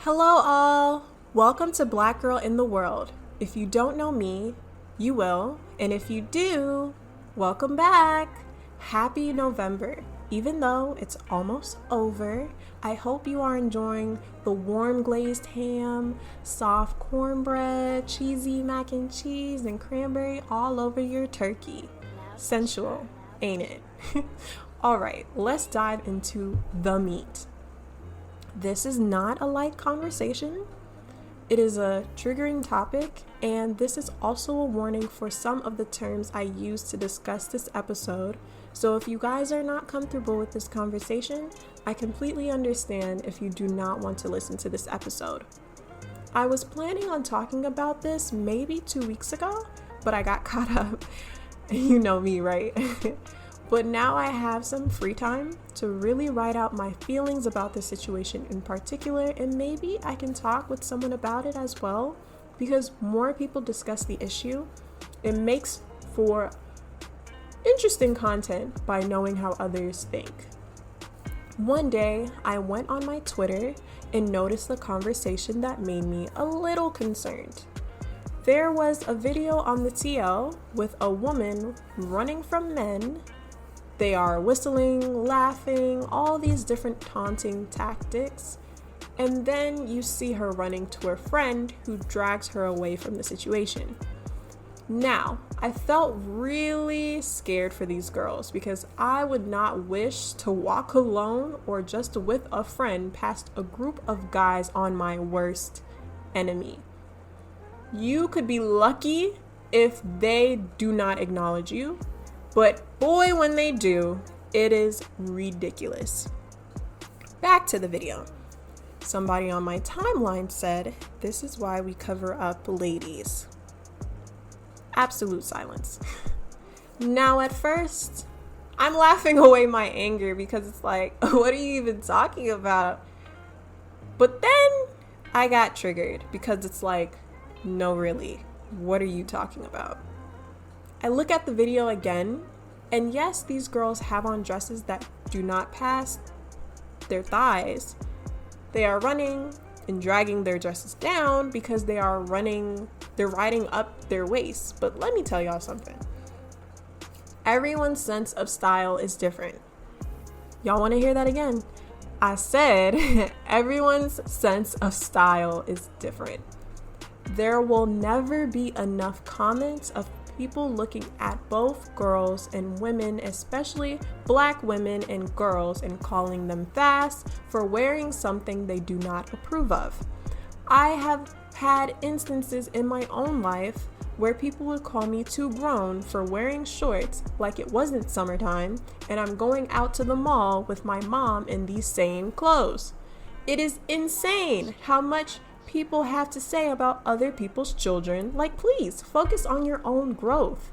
Hello all! Welcome to Black Girl in the World. If you don't know me, you will. And if you do, welcome back! Happy November. Even though it's almost over, I hope you are enjoying the warm glazed ham, soft cornbread, cheesy mac and cheese, and cranberry all over your turkey. Sensual, ain't it? Alright, let's dive into the meat. This is not a light conversation. It is a triggering topic, and this is also a warning for some of the terms I use to discuss this episode. So if you guys are not comfortable with this conversation, I completely understand if you do not want to listen to this episode. I was planning on talking about this maybe 2 weeks ago, but I got caught up. You know me, right? But now I have some free time to really write out my feelings about the situation in particular, and maybe I can talk with someone about it as well, because more people discuss the issue. It makes for interesting content by knowing how others think. One day, I went on my Twitter and noticed a conversation that made me a little concerned. There was a video on the TL with a woman running from men. They are whistling, laughing, all these different taunting tactics. And then you see her running to her friend who drags her away from the situation. Now, I felt really scared for these girls because I would not wish to walk alone or just with a friend past a group of guys on my worst enemy. You could be lucky if they do not acknowledge you. But boy, when they do, it is ridiculous. Back to the video. Somebody on my timeline said, "This is why we cover up ladies." Absolute silence. Now at first, I'm laughing away my anger because it's like, what are you even talking about? But then I got triggered because it's like, no, really, what are you talking about? I look at the video again, and yes, these girls have on dresses that do not pass their thighs. They are running and dragging their dresses down because they're riding up their waists. But let me tell y'all something. Everyone's sense of style is different. Y'all want to hear that again? I said everyone's sense of style is different. There will never be enough comments of people looking at both girls and women, especially black women and girls, and calling them fast for wearing something they do not approve of. I have had instances in my own life where people would call me too grown for wearing shorts like it wasn't summertime, and I'm going out to the mall with my mom in these same clothes. It is insane how much people have to say about other people's children. Like, please focus on your own growth.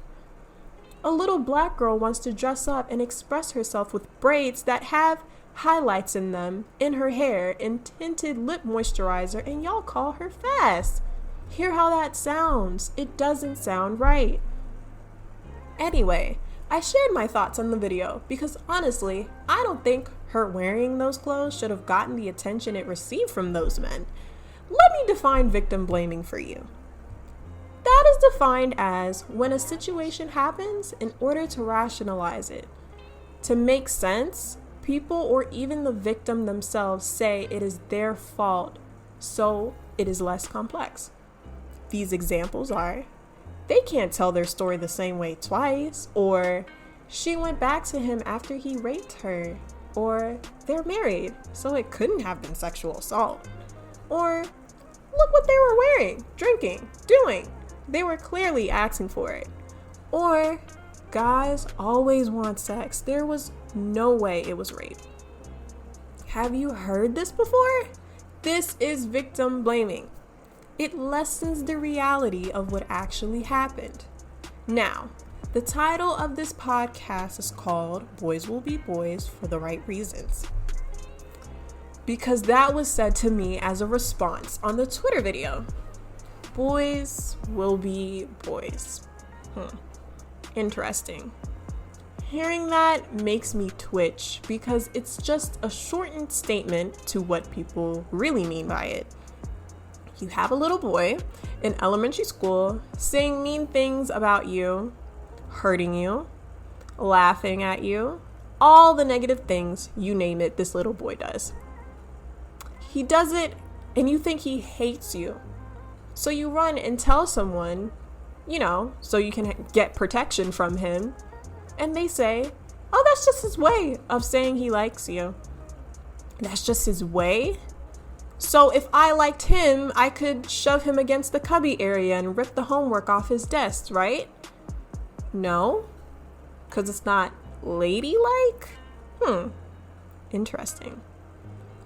A little black girl wants to dress up and express herself with braids that have highlights in them, in her hair, and tinted lip moisturizer, and y'all call her fast. Hear how that sounds. It doesn't sound right. Anyway, I shared my thoughts on the video because honestly, I don't think her wearing those clothes should have gotten the attention it received from those men. Let me define victim blaming for you. That is defined as when a situation happens, in order to rationalize it, to make sense, people or even the victim themselves say it is their fault, so it is less complex. These examples are, they can't tell their story the same way twice, or she went back to him after he raped her, or they're married, so it couldn't have been sexual assault, or look what they were wearing, drinking, doing. They were clearly asking for it. Or, guys always want sex. There was no way it was rape. Have you heard this before? This is victim blaming. It lessens the reality of what actually happened. Now, the title of this podcast is called Boys Will Be Boys for the Right Reasons, because that was said to me as a response on the Twitter video. Boys will be boys. Interesting. Hearing that makes me twitch because it's just a shortened statement to what people really mean by it. You have a little boy in elementary school saying mean things about you, hurting you, laughing at you, all the negative things, you name it, this little boy does. He does it and you think he hates you. So you run and tell someone, so you can get protection from him. And they say, oh, that's just his way of saying he likes you. That's just his way? So if I liked him, I could shove him against the cubby area and rip the homework off his desk, right? No, because it's not ladylike? Interesting.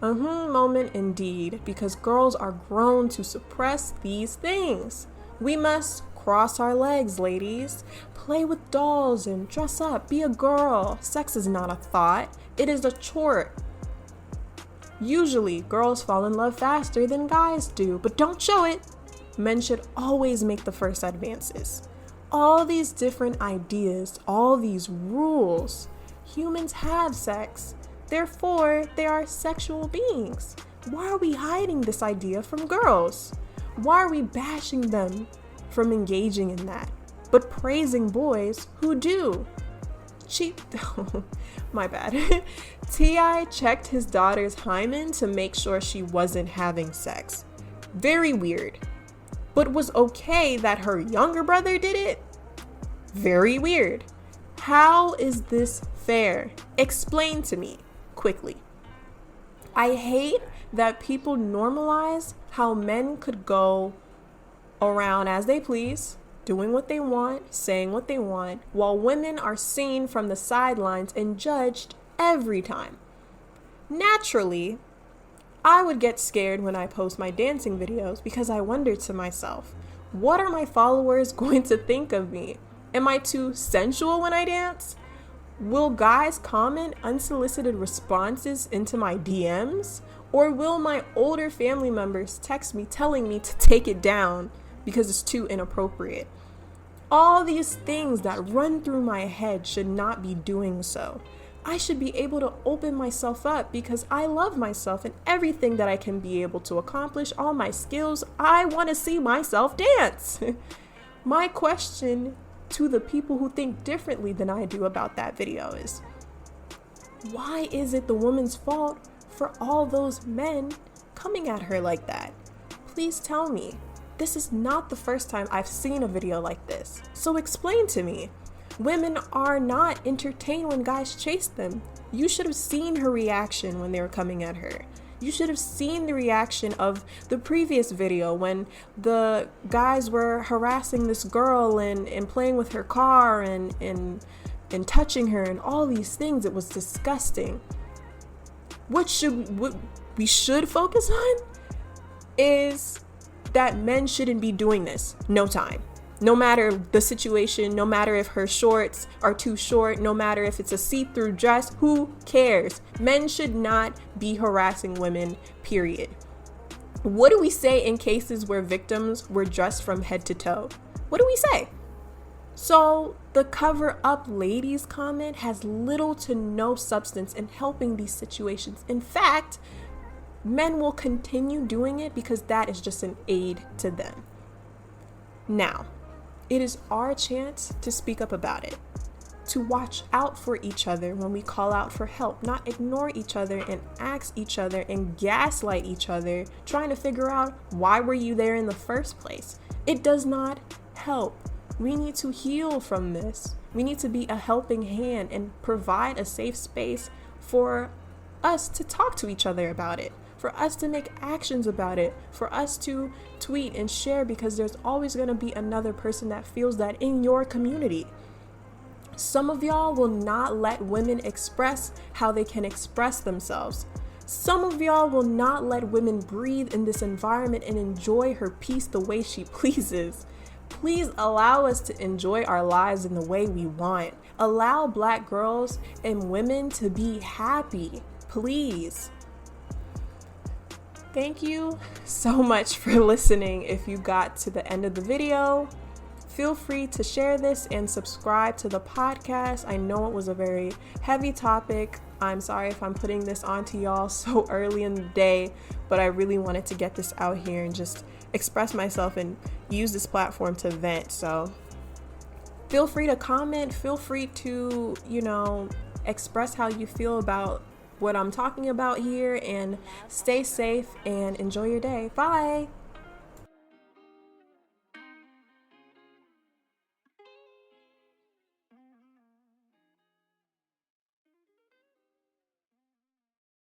Moment indeed, because girls are grown to suppress these things. We must cross our legs, ladies. Play with dolls and dress up. Be a girl. Sex is not a thought. It is a chore. Usually, girls fall in love faster than guys do, but don't show it. Men should always make the first advances. All these different ideas, all these rules. Humans have sex. Therefore, they are sexual beings. Why are we hiding this idea from girls? Why are we bashing them from engaging in that, but praising boys who do? My bad. T.I. checked his daughter's hymen to make sure she wasn't having sex. Very weird. But was okay that her younger brother did it? Very weird. How is this fair? Explain to me quickly. I hate that people normalize how men could go around as they please, doing what they want, saying what they want, while women are seen from the sidelines and judged every time. Naturally, I would get scared when I post my dancing videos because I wonder to myself, what are my followers going to think of me? Am I too sensual when I dance? Will guys comment unsolicited responses into my DMs? Or will my older family members text me telling me to take it down because it's too inappropriate? All these things that run through my head should not be doing so. I should be able to open myself up because I love myself and everything that I can be able to accomplish, all my skills. I want to see myself dance. My question to the people who think differently than I do about that video is, why is it the woman's fault for all those men coming at her like that? Please tell me. This is not the first time I've seen a video like this. So explain to me. Women are not entertained when guys chase them. You should have seen her reaction when they were coming at her. You should have seen the reaction of the previous video when the guys were harassing this girl and playing with her car and touching her and all these things. It was disgusting. What we should focus on is that men shouldn't be doing this. No time. No matter the situation, no matter if her shorts are too short, no matter if it's a see-through dress, who cares? Men should not be harassing women, period. What do we say in cases where victims were dressed from head to toe? What do we say? So the cover up ladies comment has little to no substance in helping these situations. In fact, men will continue doing it because that is just an aid to them. Now, it is our chance to speak up about it, to watch out for each other when we call out for help, not ignore each other and ask each other and gaslight each other, trying to figure out why were you there in the first place. It does not help. We need to heal from this. We need to be a helping hand and provide a safe space for us to talk to each other about it, for us to make actions about it, for us to tweet and share, because there's always going to be another person that feels that in your community. Some of y'all will not let women express how they can express themselves. Some of y'all will not let women breathe in this environment and enjoy her peace the way she pleases. Please allow us to enjoy our lives in the way we want. Allow Black girls and women to be happy, please. Thank you so much for listening. If you got to the end of the video, feel free to share this and subscribe to the podcast. I know it was a very heavy topic, I'm sorry if I'm putting this on to y'all so early in the day, but I really wanted to get this out here and just express myself and use this platform to vent. So feel free to comment, feel free to, express how you feel about what I'm talking about here, and stay safe and enjoy your day. Bye.